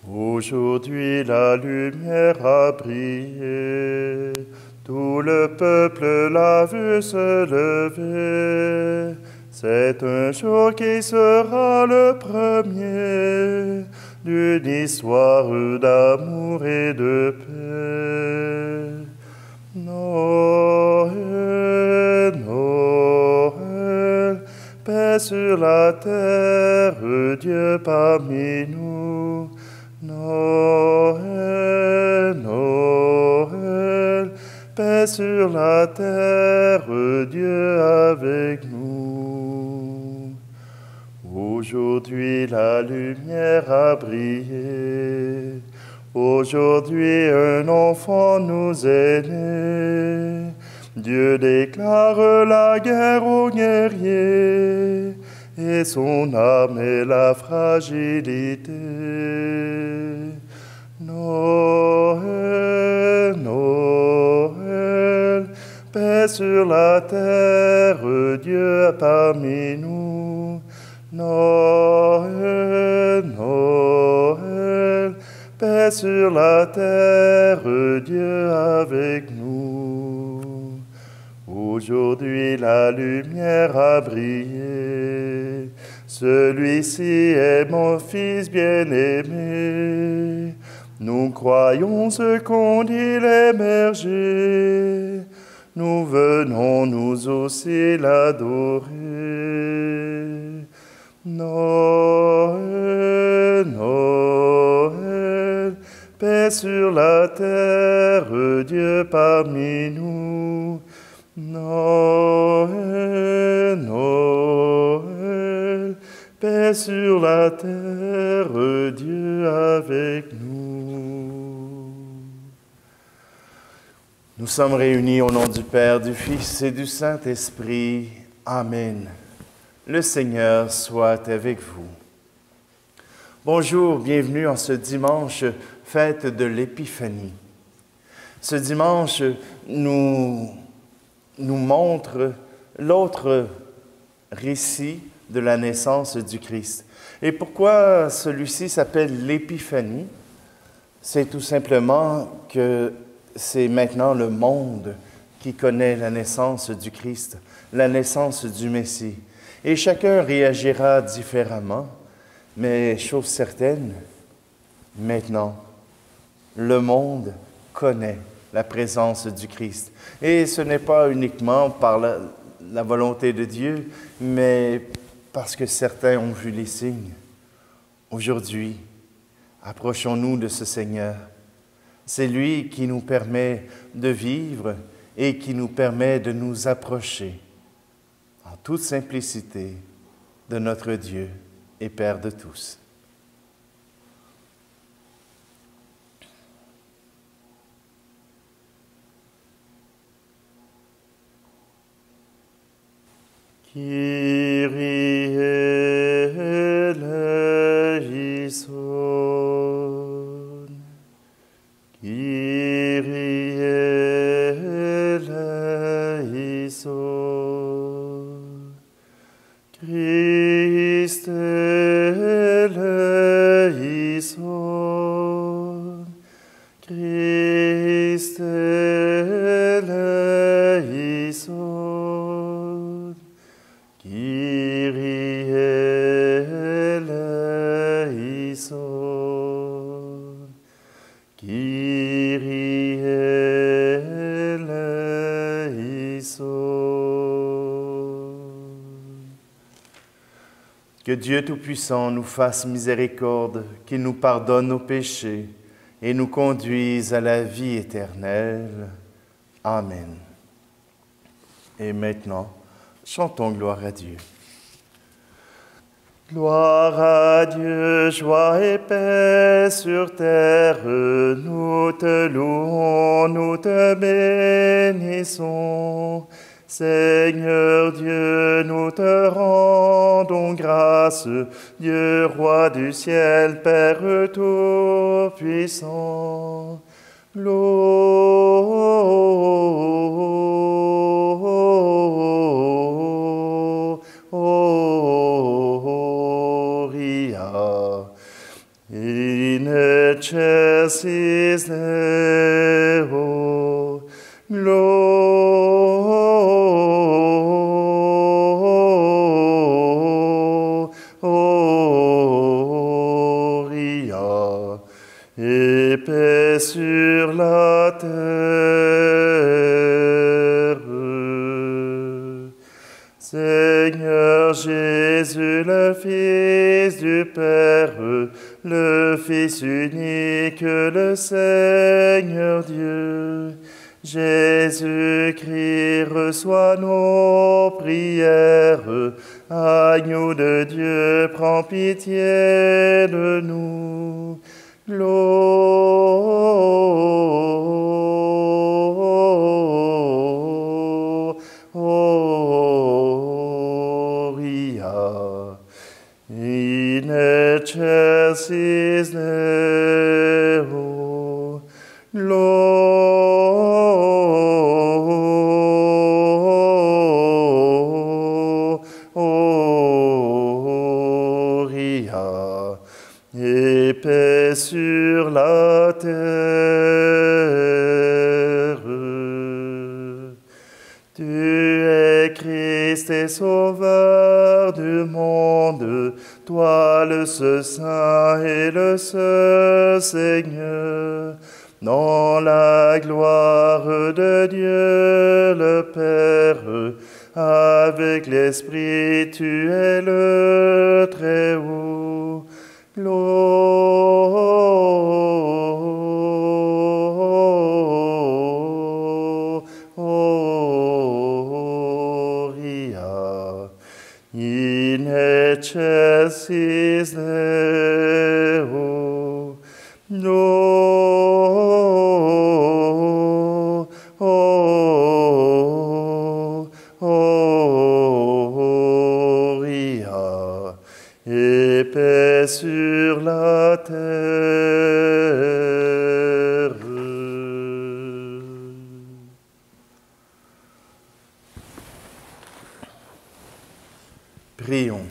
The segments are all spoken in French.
Aujourd'hui la lumière a brillé, tout le peuple l'a vu se lever. C'est un jour qui sera le premier d'une histoire d'amour et de paix. Noël, Noël, paix sur la terre, Dieu parmi nous. Noël, Noël, paix sur la terre, Dieu avec nous. Aujourd'hui la lumière a brillé, aujourd'hui un enfant nous est né. Dieu déclare la guerre aux guerriers, et son âme est la fragilité. Noël, Noël, paix sur la terre, Dieu parmi nous. Noël, Noël, paix sur la terre, Dieu avec nous. Aujourd'hui la lumière a brillé, celui-ci est mon Fils bien-aimé. Nous croyons ce qu'on dit les bergers, nous venons nous aussi l'adorer. Noël, Noël, paix sur la terre, Dieu parmi nous. Noël, Noël, paix sur la terre, Dieu avec nous. Nous sommes réunis au nom du Père, du Fils et du Saint-Esprit. Amen. Le Seigneur soit avec vous. Bonjour, bienvenue en ce dimanche, fête de l'Épiphanie. Ce dimanche nous montre l'autre récit de la naissance du Christ. Et pourquoi celui-ci s'appelle l'Épiphanie? C'est tout simplement que c'est maintenant le monde qui connaît la naissance du Christ, la naissance du Messie. Et chacun réagira différemment, mais chose certaine, maintenant, le monde connaît la présence du Christ. Et ce n'est pas uniquement par la volonté de Dieu, mais parce que certains ont vu les signes. Aujourd'hui, approchons-nous de ce Seigneur. C'est lui qui nous permet de vivre et qui nous permet de nous approcher en toute simplicité de notre Dieu et Père de tous. Kyrie eleison, Kyrie eleison, Christe eleison, Christe eleison, Kyrie eleison, Kyrie eleison. Que Dieu Tout-Puissant nous fasse miséricorde, qu'il nous pardonne nos péchés et nous conduise à la vie éternelle. Amen. Et maintenant, chantons gloire à Dieu. Gloire à Dieu, joie et paix sur terre, nous te louons, nous te bénissons. Seigneur Dieu, nous te rendons grâce, Dieu roi du ciel, Père tout-puissant. Gloria in excelsis Deo, gloria, et paix sur la terre. Seigneur Jésus, le Fils du Père, le Fils unique, le Seigneur Dieu, Jésus-Christ, reçois nos prières. Agneau de Dieu, prends pitié de nous. Gloria in excelsis Deo, gloria, et paix sur la terre. Tu es Christ et Sauveur du monde, toi le seul Saint et le seul Seigneur, dans la gloire de Dieu le Père, avec l'Esprit tu es le Très-Haut. Gloria in excelsis Deo, gloria, et paix sur la terre. Prions.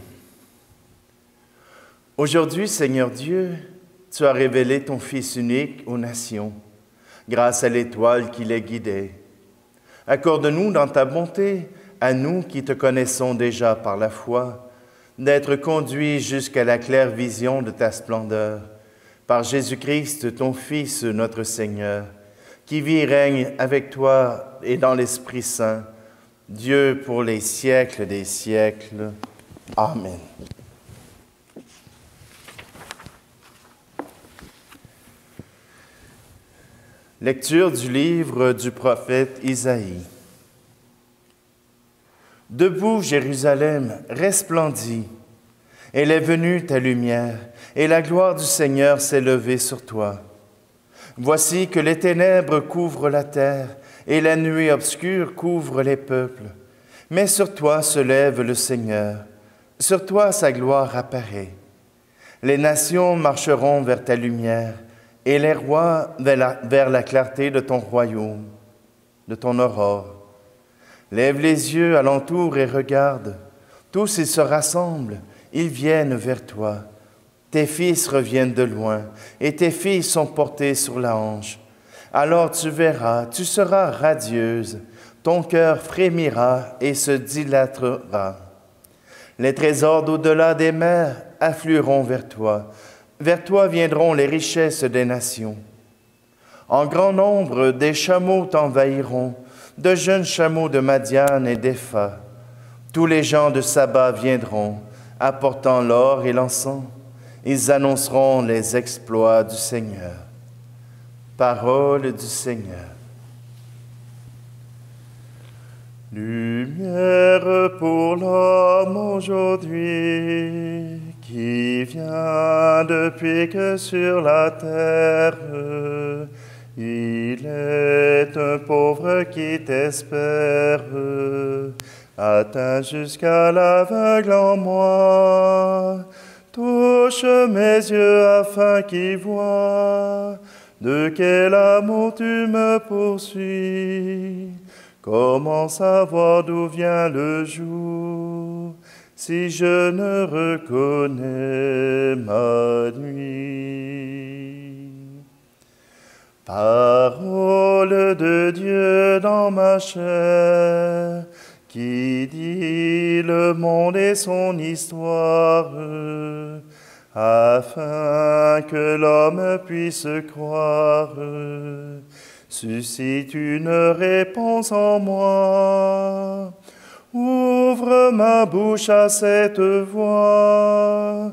Aujourd'hui, Seigneur Dieu, tu as révélé ton Fils unique aux nations, grâce à l'étoile qui les guidait. Accorde-nous dans ta bonté, à nous qui te connaissons déjà par la foi, d'être conduits jusqu'à la claire vision de ta splendeur, par Jésus-Christ, ton Fils, notre Seigneur, qui vit et règne avec toi et dans l'Esprit Saint, Dieu pour les siècles des siècles. Amen. Lecture du livre du prophète Isaïe. Debout, Jérusalem, resplendis. Elle est venue ta lumière, et la gloire du Seigneur s'est levée sur toi. Voici que les ténèbres couvrent la terre, et la nuée obscure couvre les peuples. Mais sur toi se lève le Seigneur, sur toi sa gloire apparaît. Les nations marcheront vers ta lumière, et les rois vers la clarté de ton royaume, de ton aurore. Lève les yeux alentour et regarde. Tous ils se rassemblent, ils viennent vers toi. Tes fils reviennent de loin, et tes filles sont portées sur la hanche. Alors tu verras, tu seras radieuse, ton cœur frémira et se dilatera. Les trésors d'au-delà des mers afflueront vers toi. Vers toi viendront les richesses des nations. En grand nombre, des chameaux t'envahiront, de jeunes chameaux de Madian et d'Épha. Tous les gens de Saba viendront, apportant l'or et l'encens. Ils annonceront les exploits du Seigneur. Parole du Seigneur. Lumière pour l'homme aujourd'hui, qui vient depuis que sur la terre, il est un pauvre qui t'espère, atteint jusqu'à l'aveugle en moi. Touche mes yeux afin qu'ils voient de quel amour tu me poursuis. Comment savoir d'où vient le jour si je ne reconnais ma nuit? Parole de Dieu dans ma chair, qui dit le monde et son histoire, afin que l'homme puisse croire. Suscite une réponse en moi, ouvre ma bouche à cette voix,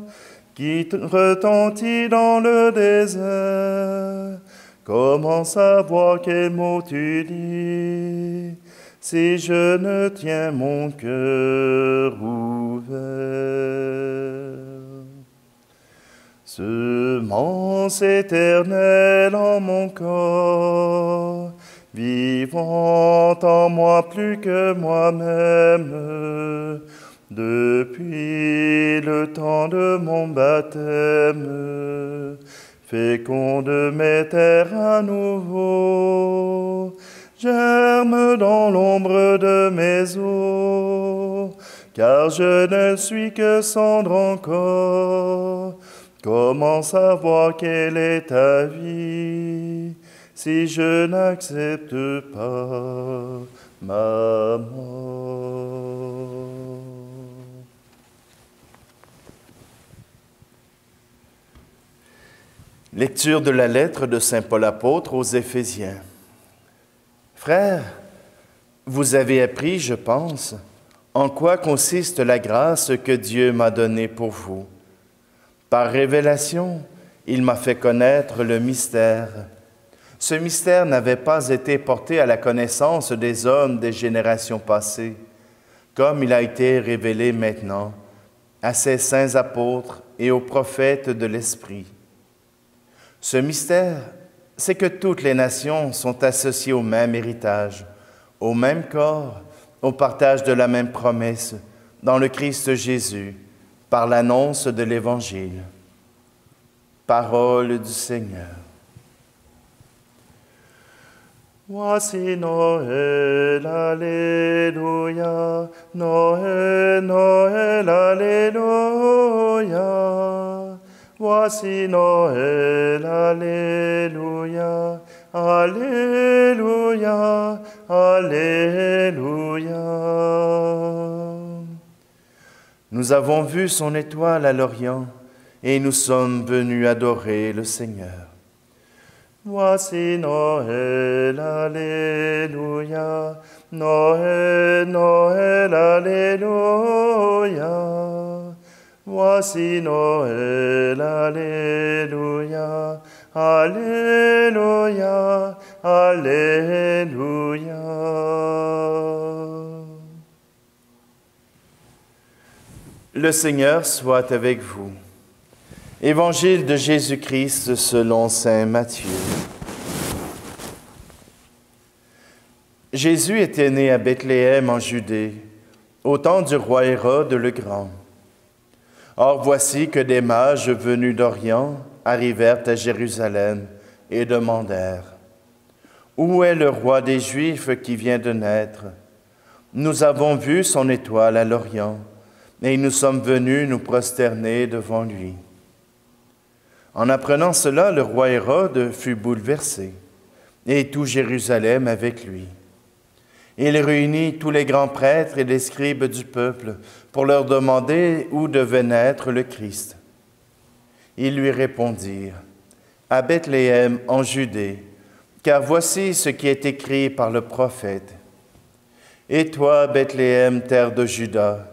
qui retentit dans le désert. Comment savoir quel mot tu dis, si je ne tiens mon cœur ouvert? Semence éternelle en mon corps, vivant en moi plus que moi-même, depuis le temps de mon baptême, féconde mes terres à nouveau, germe dans l'ombre de mes os, car je ne suis que cendre encore. Comment savoir quelle est ta vie, si je n'accepte pas ma mort? Lecture de la lettre de saint Paul apôtre aux Éphésiens. Frères, vous avez appris, je pense, en quoi consiste la grâce que Dieu m'a donnée pour vous. Par révélation, il m'a fait connaître le mystère. Ce mystère n'avait pas été porté à la connaissance des hommes des générations passées, comme il a été révélé maintenant à ses saints apôtres et aux prophètes de l'Esprit. Ce mystère, c'est que toutes les nations sont associées au même héritage, au même corps, au partage de la même promesse, dans le Christ Jésus, par l'annonce de l'Évangile. Parole du Seigneur. Voici Noël, Alléluia, Noël, Noël, Alléluia. Voici Noël, Alléluia, Alléluia, Alléluia. Nous avons vu son étoile à l'Orient et nous sommes venus adorer le Seigneur. Voici Noël, Alléluia, Noël, Noël, Alléluia. Voici Noël, Alléluia, Alléluia, Alléluia. Le Seigneur soit avec vous. Évangile de Jésus-Christ selon saint Matthieu. Jésus était né à Bethléem en Judée, au temps du roi Hérode le Grand. Or voici que des mages venus d'Orient arrivèrent à Jérusalem et demandèrent: « Où est le roi des Juifs qui vient de naître? Nous avons vu son étoile à l'Orient, et nous sommes venus nous prosterner devant lui. » En apprenant cela, le roi Hérode fut bouleversé, et tout Jérusalem avec lui. Il réunit tous les grands prêtres et les scribes du peuple pour leur demander où devait naître le Christ. Ils lui répondirent: « À Bethléem, en Judée, car voici ce qui est écrit par le prophète. Et toi, Bethléem, terre de Juda,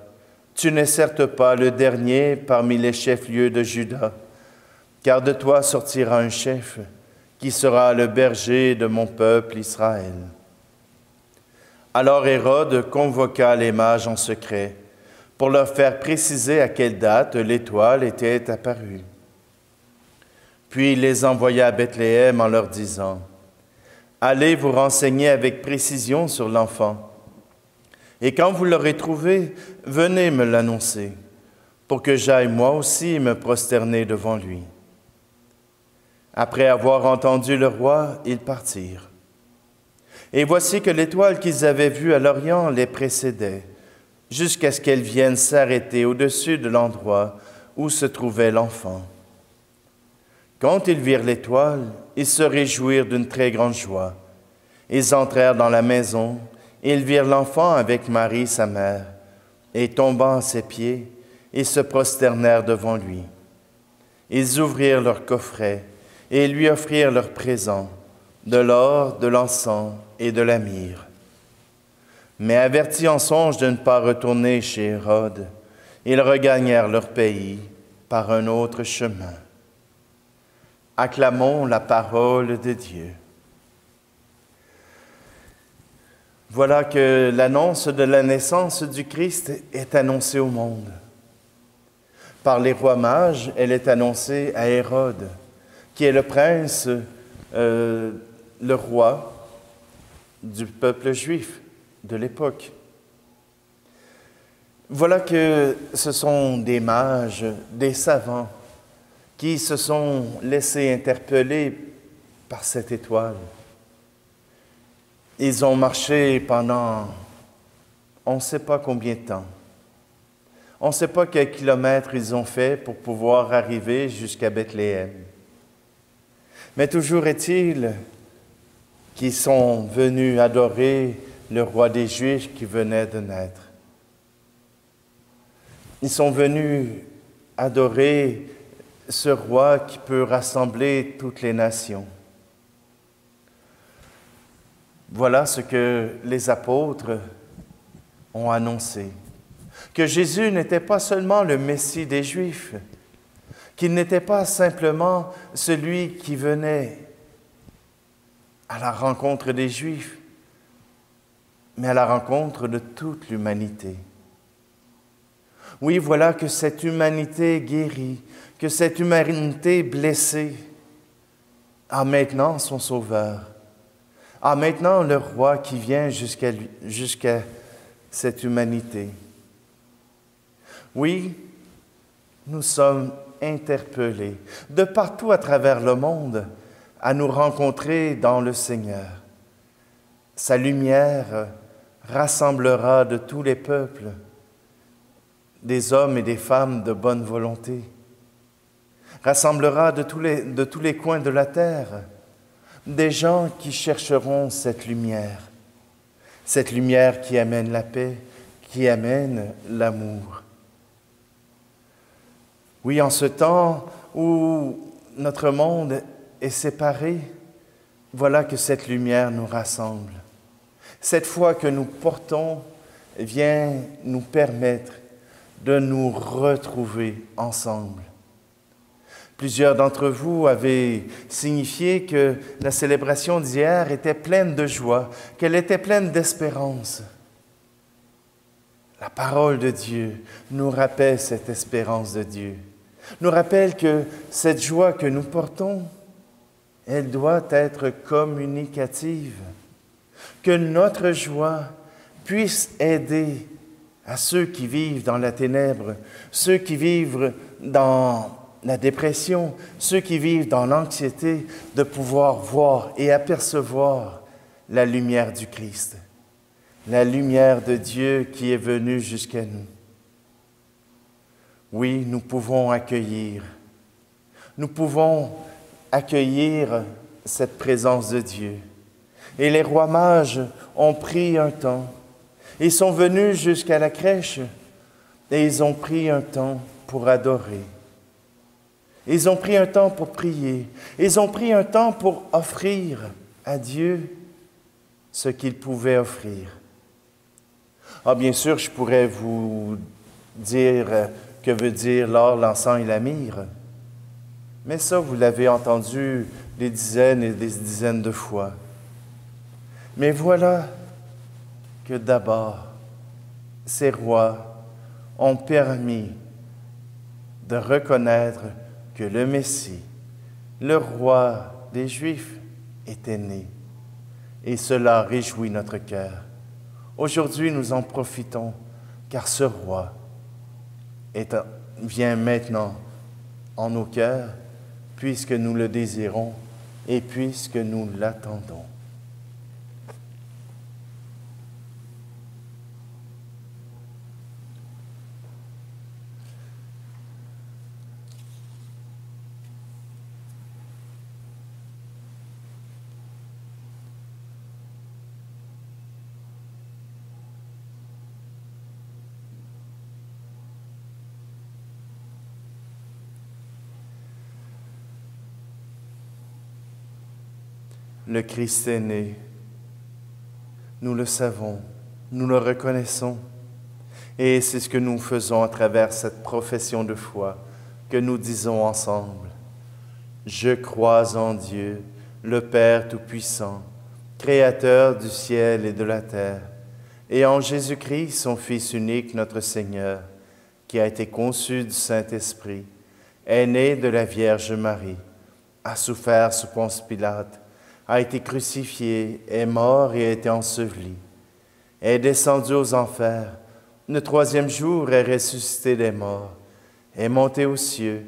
tu n'es certes pas le dernier parmi les chefs-lieux de Juda, car de toi sortira un chef qui sera le berger de mon peuple Israël. » Alors Hérode convoqua les mages en secret pour leur faire préciser à quelle date l'étoile était apparue. Puis il les envoya à Bethléem en leur disant: « Allez vous renseigner avec précision sur l'enfant, et quand vous l'aurez trouvé, venez me l'annoncer, pour que j'aille moi aussi me prosterner devant lui. » Après avoir entendu le roi, ils partirent. Et voici que l'étoile qu'ils avaient vue à l'Orient les précédait, jusqu'à ce qu'elle vienne s'arrêter au-dessus de l'endroit où se trouvait l'enfant. Quand ils virent l'étoile, ils se réjouirent d'une très grande joie. Ils entrèrent dans la maison, et ils virent l'enfant avec Marie, sa mère, et tombant à ses pieds, ils se prosternèrent devant lui. Ils ouvrirent leur coffret, et lui offrirent leurs présents, de l'or, de l'encens et de la myrrhe. Mais avertis en songe de ne pas retourner chez Hérode, ils regagnèrent leur pays par un autre chemin. Acclamons la parole de Dieu. Voilà que l'annonce de la naissance du Christ est annoncée au monde. Par les rois mages, elle est annoncée à Hérode, qui est le prince, le roi du peuple juif de l'époque. Voilà que ce sont des mages, des savants, qui se sont laissés interpeller par cette étoile. Ils ont marché pendant on ne sait pas combien de temps. On ne sait pas quels kilomètres ils ont fait pour pouvoir arriver jusqu'à Bethléem. Mais toujours est-il qu'ils sont venus adorer le roi des Juifs qui venait de naître. Ils sont venus adorer ce roi qui peut rassembler toutes les nations. Voilà ce que les apôtres ont annoncé. Que Jésus n'était pas seulement le Messie des Juifs, qu'il n'était pas simplement celui qui venait à la rencontre des Juifs, mais à la rencontre de toute l'humanité. Oui, voilà que cette humanité guérie, que cette humanité blessée a maintenant son Sauveur, a maintenant le Roi qui vient jusqu'à cette humanité. Oui, nous sommes interpellés de partout à travers le monde à nous rencontrer dans le Seigneur. Sa lumière rassemblera de tous les peuples, des hommes et des femmes de bonne volonté, rassemblera de tous les coins de la terre des gens qui chercheront cette lumière qui amène la paix, qui amène l'amour. Oui, en ce temps où notre monde est séparé, voilà que cette lumière nous rassemble. Cette foi que nous portons vient nous permettre de nous retrouver ensemble. Plusieurs d'entre vous avaient signifié que la célébration d'hier était pleine de joie, qu'elle était pleine d'espérance. La parole de Dieu nous rappelle cette espérance de Dieu, nous rappelle que cette joie que nous portons, elle doit être communicative, que notre joie puisse aider à ceux qui vivent dans la ténèbre, ceux qui vivent dans la dépression, ceux qui vivent dans l'anxiété, de pouvoir voir et apercevoir la lumière du Christ, la lumière de Dieu qui est venue jusqu'à nous. Oui, nous pouvons accueillir cette présence de Dieu. Et les rois mages ont pris un temps. Ils sont venus jusqu'à la crèche et ils ont pris un temps pour adorer. Ils ont pris un temps pour prier. Ils ont pris un temps pour offrir à Dieu ce qu'ils pouvaient offrir. Ah, bien sûr, je pourrais vous dire que veut dire l'or, l'encens et la myrrhe. Mais ça, vous l'avez entendu des dizaines et des dizaines de fois. Mais voilà que d'abord, ces rois ont permis de reconnaître que le Messie, le roi des Juifs, était né. Et cela réjouit notre cœur. Aujourd'hui, nous en profitons, car ce roi vient maintenant en nos cœurs, puisque nous le désirons et puisque nous l'attendons. le Christ est né. Nous le savons, nous le reconnaissons. Et c'est ce que nous faisons à travers cette profession de foi que nous disons ensemble. Je crois en Dieu, le Père Tout-Puissant, Créateur du ciel et de la terre, et en Jésus-Christ, son Fils unique, notre Seigneur, qui a été conçu du Saint-Esprit, est né de la Vierge Marie, a souffert sous Ponce Pilate, a été crucifié, est mort et a été enseveli, est descendu aux enfers, le troisième jour est ressuscité des morts, est monté aux cieux,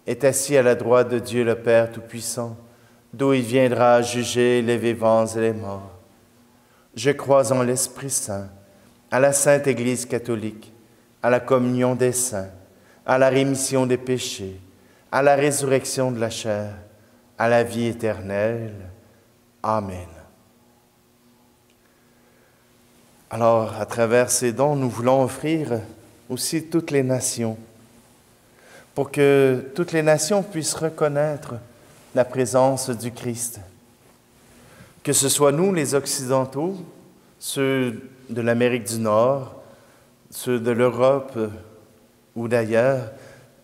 est assis à la droite de Dieu le Père Tout-Puissant, d'où il viendra juger les vivants et les morts. Je crois en l'Esprit Saint, à la Sainte Église catholique, à la communion des saints, à la rémission des péchés, à la résurrection de la chair, à la vie éternelle. Amen. Alors, à travers ces dons, nous voulons offrir aussi toutes les nations, pour que toutes les nations puissent reconnaître la présence du Christ. Que ce soit nous, les Occidentaux, ceux de l'Amérique du Nord, ceux de l'Europe ou d'ailleurs,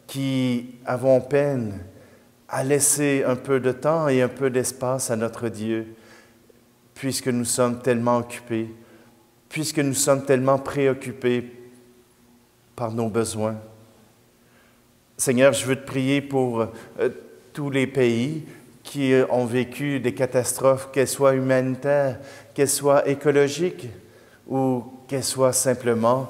qui avons peine à laisser un peu de temps et un peu d'espace à notre Dieu, puisque nous sommes tellement occupés, puisque nous sommes tellement préoccupés par nos besoins. Seigneur, je veux te prier pour tous les pays qui ont vécu des catastrophes, qu'elles soient humanitaires, qu'elles soient écologiques ou qu'elles soient simplement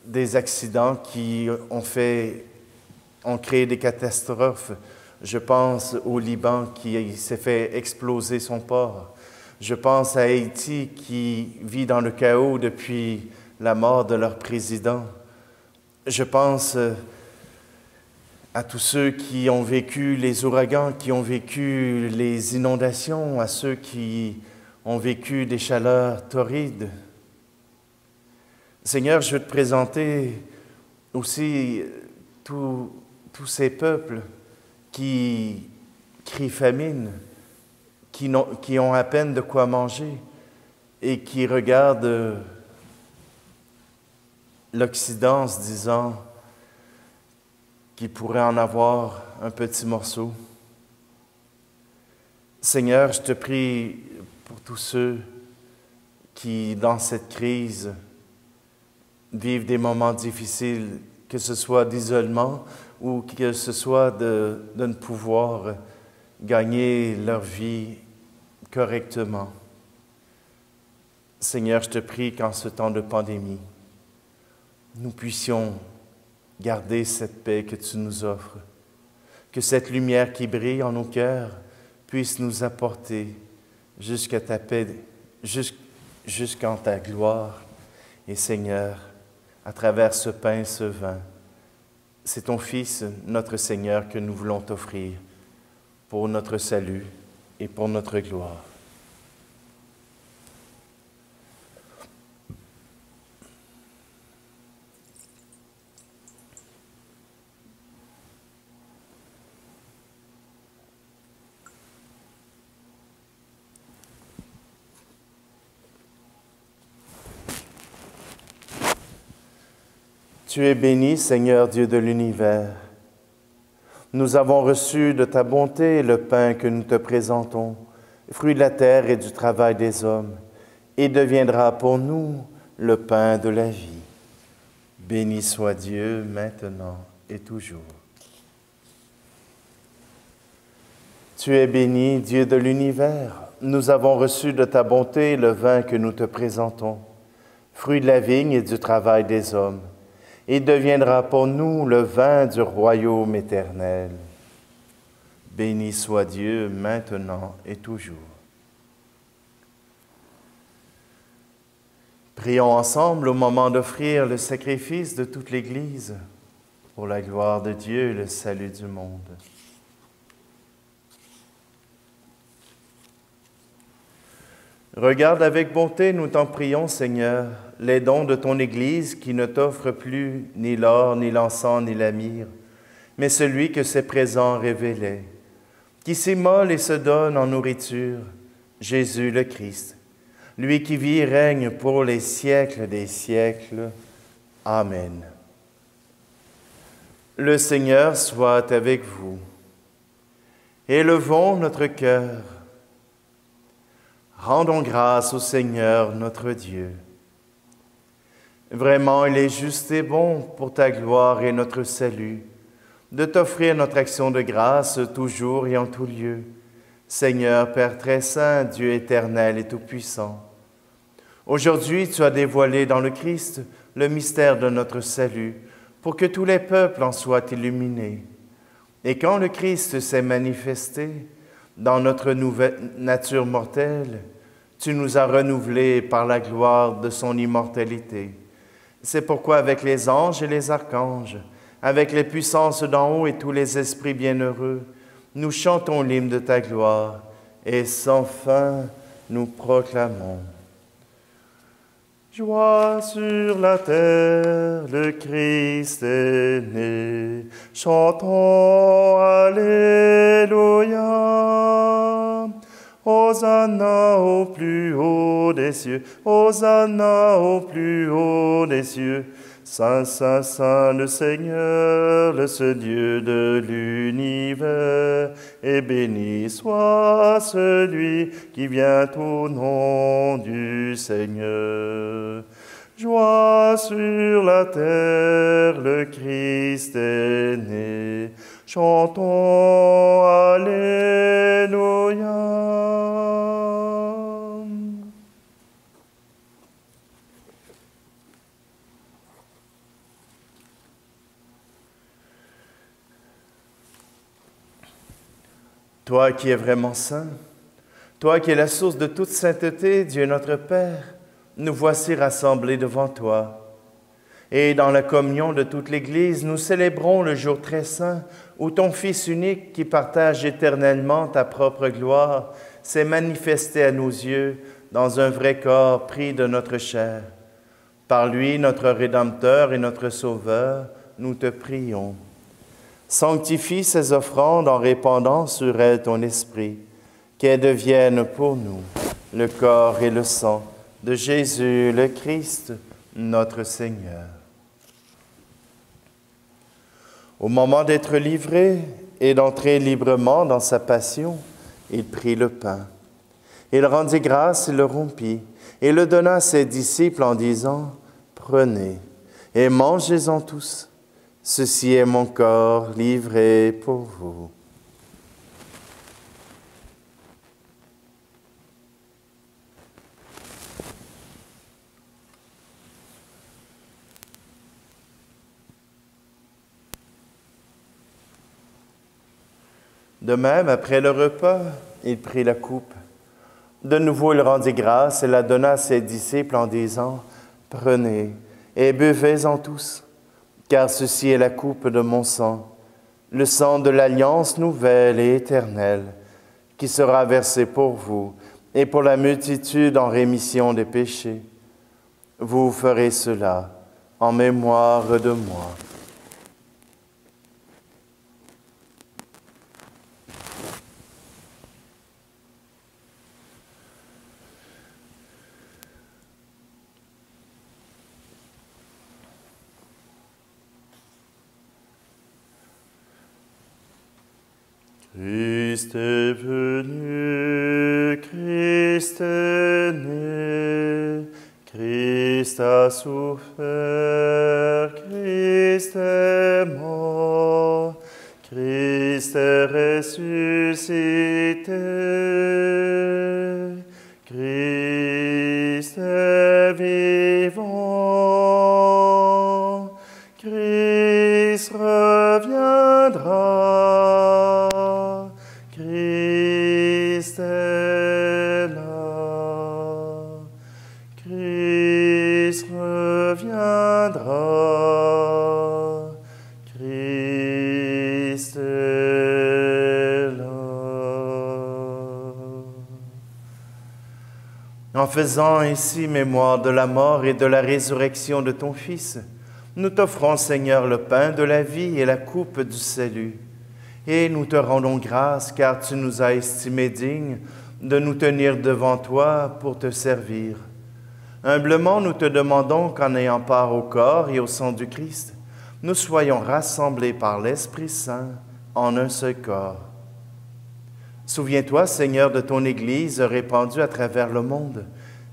des accidents qui ont créé des catastrophes. Je pense au Liban qui s'est fait exploser son port. Je pense à Haïti qui vit dans le chaos depuis la mort de leur président. Je pense à tous ceux qui ont vécu les ouragans, qui ont vécu les inondations, à ceux qui ont vécu des chaleurs torrides. Seigneur, je veux te présenter aussi tous ces peuples qui crient famine, qui ont à peine de quoi manger et qui regardent l'Occident en se disant qu'ils pourraient en avoir un petit morceau. Seigneur, je te prie pour tous ceux qui, dans cette crise, vivent des moments difficiles, que ce soit d'isolement ou que ce soit de ne pouvoir gagner leur vie correctement. Seigneur, je te prie qu'en ce temps de pandémie, nous puissions garder cette paix que tu nous offres, que cette lumière qui brille en nos cœurs puisse nous apporter jusqu'à ta paix, jusqu'en ta gloire. Et Seigneur, à travers ce pain et ce vin, c'est ton Fils, notre Seigneur, que nous voulons t'offrir pour notre salut et pour notre gloire. Tu es béni, Seigneur Dieu de l'univers. Nous avons reçu de ta bonté le pain que nous te présentons, fruit de la terre et du travail des hommes, et deviendra pour nous le pain de la vie. Béni soit Dieu maintenant et toujours. Tu es béni, Dieu de l'univers. Nous avons reçu de ta bonté le vin que nous te présentons, fruit de la vigne et du travail des hommes, et deviendra pour nous le vin du royaume éternel. Béni soit Dieu maintenant et toujours. Prions ensemble au moment d'offrir le sacrifice de toute l'Église pour la gloire de Dieu et le salut du monde. Regarde avec bonté, nous t'en prions, Seigneur, les dons de ton Église qui ne t'offre plus ni l'or, ni l'encens, ni la myrrhe, mais celui que ses présents révélaient, qui s'immole et se donne en nourriture Jésus le Christ, lui qui vit et règne pour les siècles des siècles. Amen. Le Seigneur soit avec vous. Élevons notre cœur. Rendons grâce au Seigneur notre Dieu. Vraiment, il est juste et bon pour ta gloire et notre salut de t'offrir notre action de grâce toujours et en tout lieu. Seigneur, Père très saint, Dieu éternel et tout-puissant, aujourd'hui tu as dévoilé dans le Christ le mystère de notre salut pour que tous les peuples en soient illuminés. Et quand le Christ s'est manifesté dans notre nouvelle nature mortelle, tu nous as renouvelés par la gloire de son immortalité. C'est pourquoi avec les anges et les archanges, avec les puissances d'en haut et tous les esprits bienheureux, nous chantons l'hymne de ta gloire et sans fin nous proclamons. Joie sur la terre, le Christ est né. Chantons Alléluia. Hosanna au plus haut des cieux, Hosanna au plus haut des cieux. Saint, Saint, Saint, le Seigneur, le seul Dieu de l'univers, et béni soit celui qui vient au nom du Seigneur. Joie sur la terre, le Christ est né. Chantons Alléluia. Toi qui es vraiment saint, toi qui es la source de toute sainteté, Dieu notre Père, nous voici rassemblés devant toi. Et dans la communion de toute l'Église, nous célébrons le jour très saint où ton Fils unique, qui partage éternellement ta propre gloire, s'est manifesté à nos yeux dans un vrai corps pris de notre chair. Par lui, notre Rédempteur et notre Sauveur, nous te prions. Sanctifie ces offrandes en répandant sur elles ton esprit, qu'elles deviennent pour nous le corps et le sang de Jésus le Christ, notre Seigneur. Au moment d'être livré et d'entrer librement dans sa passion, il prit le pain. Il rendit grâce et le rompit, et le donna à ses disciples en disant, « Prenez et mangez-en tous. Ceci est mon corps livré pour vous. » De même, après le repas, il prit la coupe. De nouveau, il rendit grâce et la donna à ses disciples en disant, « Prenez et buvez-en tous. Car ceci est la coupe de mon sang, le sang de l'alliance nouvelle et éternelle, qui sera versé pour vous et pour la multitude en rémission des péchés. Vous ferez cela en mémoire de moi. » Christ est venu, Christ est né, Christ a souffert, Christ est mort, Christ est ressuscité, Christ est vivant, Christ reviendra. Christ est là, Christ reviendra, Christ est là. En faisant ainsi mémoire de la mort et de la résurrection de ton Fils, nous t'offrons, Seigneur, le pain de la vie et la coupe du salut. Et nous te rendons grâce, car tu nous as estimés dignes de nous tenir devant toi pour te servir. Humblement, nous te demandons qu'en ayant part au corps et au sang du Christ, nous soyons rassemblés par l'Esprit Saint en un seul corps. Souviens-toi, Seigneur, de ton Église répandue à travers le monde.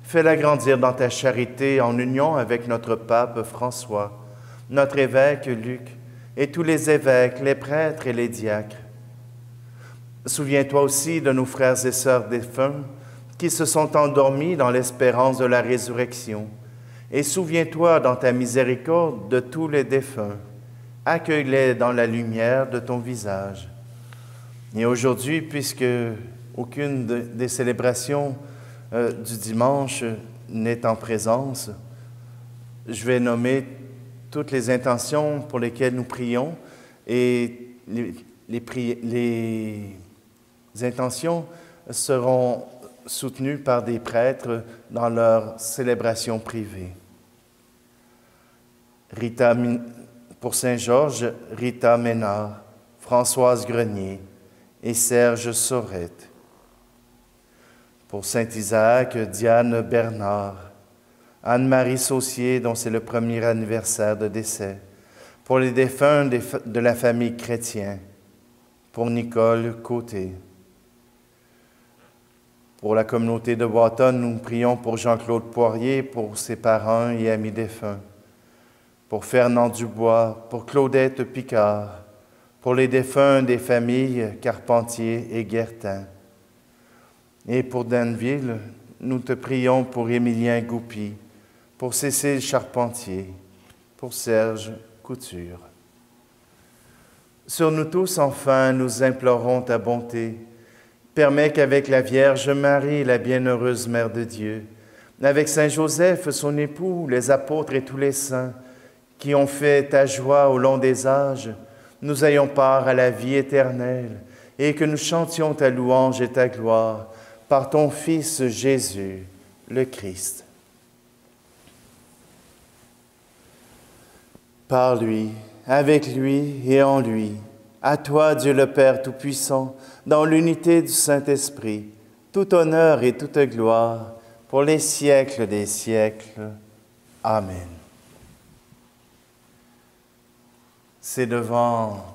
Fais-la grandir dans ta charité en union avec notre pape François, notre évêque Luc, et tous les évêques, les prêtres et les diacres. Souviens-toi aussi de nos frères et sœurs défunts qui se sont endormis dans l'espérance de la résurrection. Et souviens-toi dans ta miséricorde de tous les défunts. Accueille-les dans la lumière de ton visage. Et aujourd'hui, puisque aucune des célébrations du dimanche n'est en présence, je vais nommer toutes les intentions pour lesquelles nous prions et les intentions seront soutenues par des prêtres dans leur célébration privée. Pour Saint-Georges, Rita Ménard, Françoise Grenier et Serge Sorette. Pour Saint-Isaac, Diane Bernard, Anne-Marie Saucier, dont c'est le premier anniversaire de décès. Pour les défunts de la famille chrétienne, pour Nicole Côté. Pour la communauté de Wotton, nous prions pour Jean-Claude Poirier, pour ses parents et amis défunts. Pour Fernand Dubois, pour Claudette Picard, pour les défunts des familles Carpentier et Guertin. Et pour Danville, nous te prions pour Émilien Goupy, pour Cécile Charpentier, pour Serge Couture. Sur nous tous, enfin, nous implorons ta bonté. Permets qu'avec la Vierge Marie, la bienheureuse Mère de Dieu, avec Saint Joseph, son époux, les apôtres et tous les saints qui ont fait ta joie au long des âges, nous ayons part à la vie éternelle et que nous chantions ta louange et ta gloire par ton Fils Jésus, le Christ. Par lui, avec lui et en lui, à toi, Dieu le Père Tout-Puissant, dans l'unité du Saint-Esprit, tout honneur et toute gloire, pour les siècles des siècles. Amen. C'est devant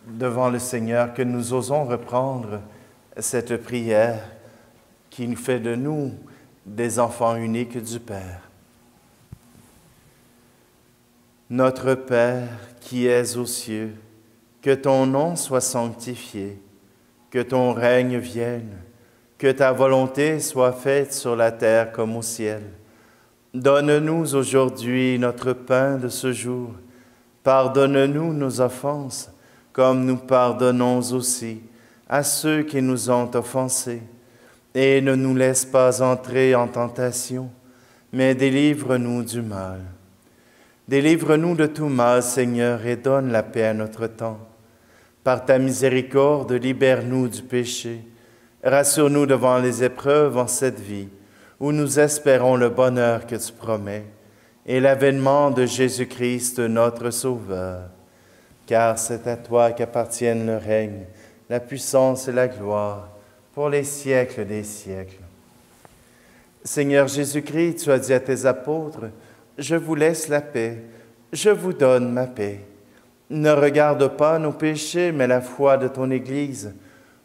le Seigneur que nous osons reprendre cette prière qui nous fait de nous des enfants uniques du Père. Notre Père qui es aux cieux, que ton nom soit sanctifié, que ton règne vienne, que ta volonté soit faite sur la terre comme au ciel. Donne-nous aujourd'hui notre pain de ce jour. Pardonne-nous nos offenses, comme nous pardonnons aussi à ceux qui nous ont offensés. Et ne nous laisse pas entrer en tentation, mais délivre-nous du mal. Délivre-nous de tout mal, Seigneur, et donne la paix à notre temps. Par ta miséricorde, libère-nous du péché. Rassure-nous devant les épreuves en cette vie, où nous espérons le bonheur que tu promets, et l'avènement de Jésus-Christ, notre Sauveur. Car c'est à toi qu'appartiennent le règne, la puissance et la gloire, pour les siècles des siècles. Seigneur Jésus-Christ, tu as dit à tes apôtres, « Je vous laisse la paix, je vous donne ma paix. Ne regarde pas nos péchés, mais la foi de ton Église,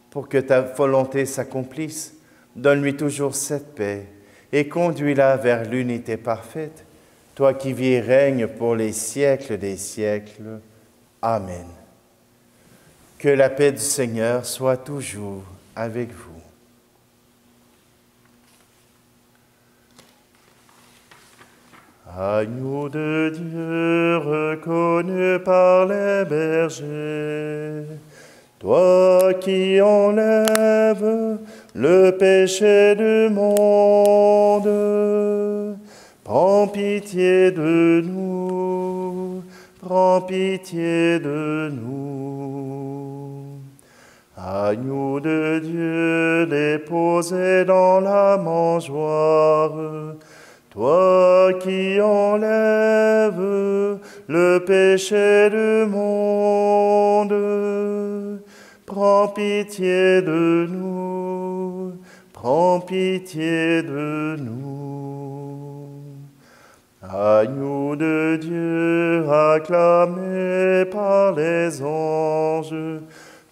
pour que ta volonté s'accomplisse. Donne-lui toujours cette paix et conduis-la vers l'unité parfaite, toi qui vis et règnes pour les siècles des siècles. Amen. Que la paix du Seigneur soit toujours avec vous. Agneau de Dieu reconnu par les bergers, toi qui enlèves le péché du monde, prends pitié de nous, prends pitié de nous. Agneau de Dieu déposé dans la mangeoire, toi qui enlèves le péché du monde, prends pitié de nous, prends pitié de nous. Agneau de Dieu, acclamé par les anges,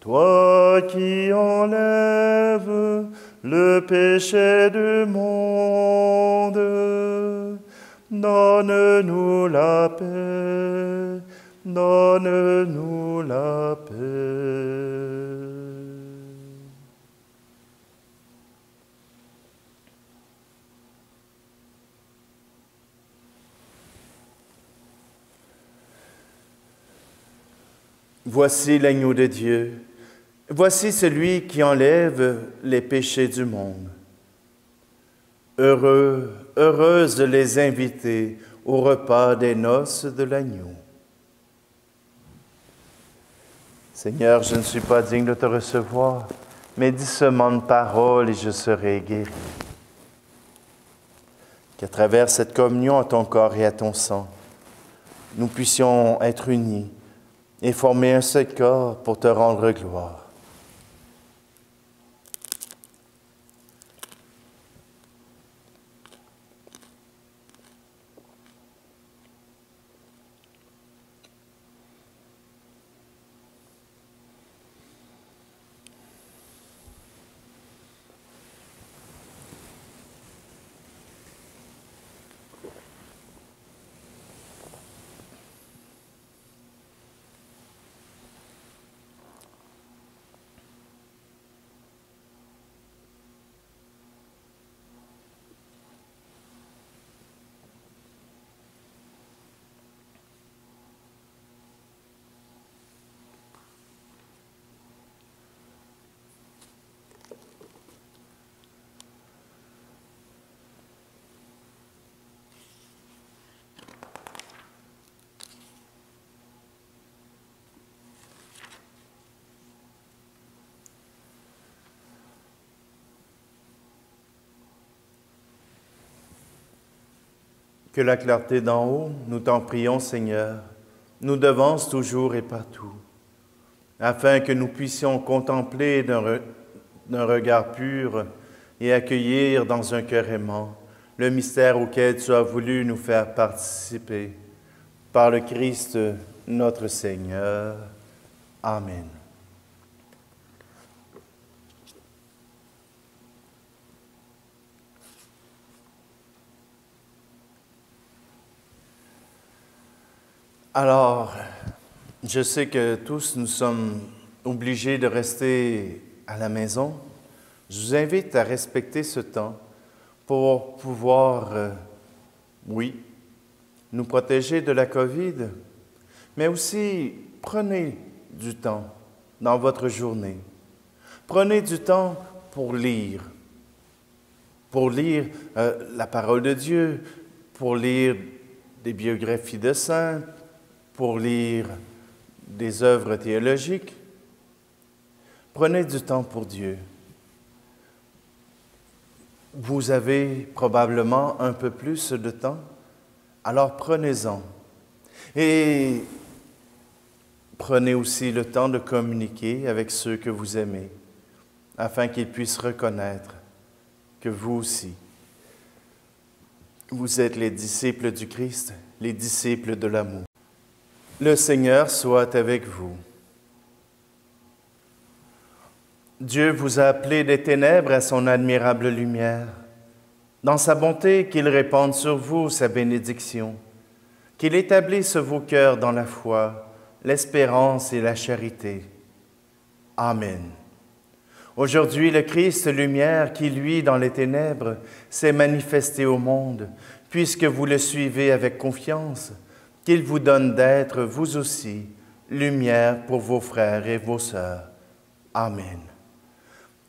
toi qui enlèves le péché du monde, donne-nous la paix, donne-nous la paix. Voici l'agneau de Dieu, voici celui qui enlève les péchés du monde. Heureux, heureuse les invités au repas des noces de l'agneau. Seigneur, je ne suis pas digne de te recevoir, mais dis seulement une parole et je serai guéri. Qu'à travers cette communion à ton corps et à ton sang, nous puissions être unis et former un seul corps pour te rendre gloire. Que la clarté d'en haut, nous t'en prions, Seigneur, nous devance toujours et partout, afin que nous puissions contempler d'un regard pur et accueillir dans un cœur aimant le mystère auquel tu as voulu nous faire participer. Par le Christ notre Seigneur. Amen. Alors, je sais que tous nous sommes obligés de rester à la maison. Je vous invite à respecter ce temps pour pouvoir, nous protéger de la COVID, mais aussi prenez du temps dans votre journée. Prenez du temps pour lire la parole de Dieu, pour lire des biographies de saints, pour lire des œuvres théologiques. Prenez du temps pour Dieu. Vous avez probablement un peu plus de temps, alors prenez-en. Et prenez aussi le temps de communiquer avec ceux que vous aimez, afin qu'ils puissent reconnaître que vous aussi, vous êtes les disciples du Christ, les disciples de l'amour. Le Seigneur soit avec vous. Dieu vous a appelé des ténèbres à son admirable lumière. Dans sa bonté, qu'il répande sur vous sa bénédiction, qu'il établisse vos cœurs dans la foi, l'espérance et la charité. Amen. Aujourd'hui, le Christ lumière qui, lui, dans les ténèbres, s'est manifesté au monde, puisque vous le suivez avec confiance, qu'il vous donne d'être, vous aussi, lumière pour vos frères et vos sœurs. Amen.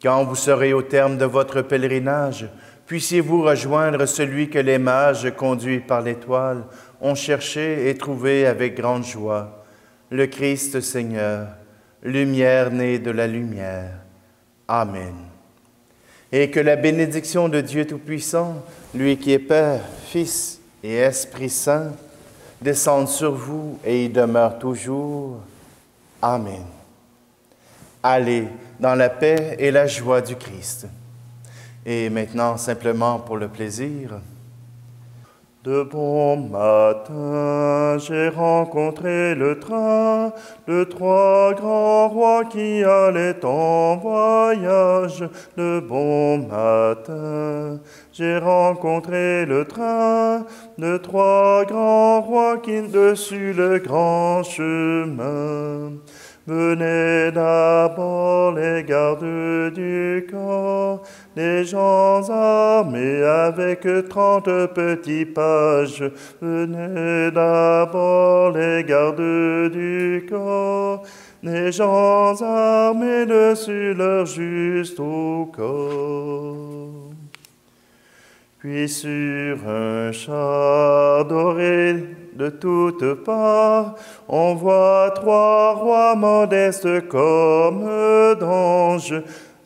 Quand vous serez au terme de votre pèlerinage, puissiez-vous rejoindre celui que les mages, conduits par l'étoile, ont cherché et trouvé avec grande joie, le Christ Seigneur, lumière née de la lumière. Amen. Et que la bénédiction de Dieu Tout-Puissant, lui qui est Père, Fils et Esprit Saint, descende sur vous et y demeure toujours. Amen. Allez dans la paix et la joie du Christ. Et maintenant, simplement pour le plaisir. De bon matin, j'ai rencontré le train de 3 grands rois qui allaient en voyage. De bon matin, j'ai rencontré le train de 3 grands rois qui dessus le grand chemin. Venaient d'abord les gardes du corps, des gens armés avec 30 petits pages. Venaient d'abord les gardes du corps, des gens armés dessus leur juste au corps. Puis sur un char doré de toutes parts, on voit 3 rois modestes comme d'anges.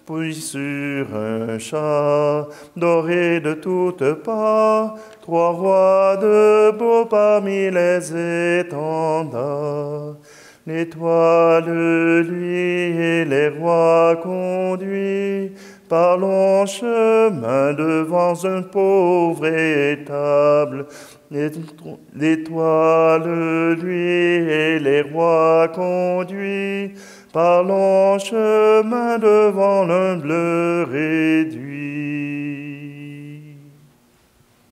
Puis sur un char doré de toutes parts, 3 rois debout parmi les étendards. L'étoile, lui, et les rois conduits par long chemin devant un pauvre étable. L'étoile, lui, et les rois conduits par long chemin devant l'humble réduit.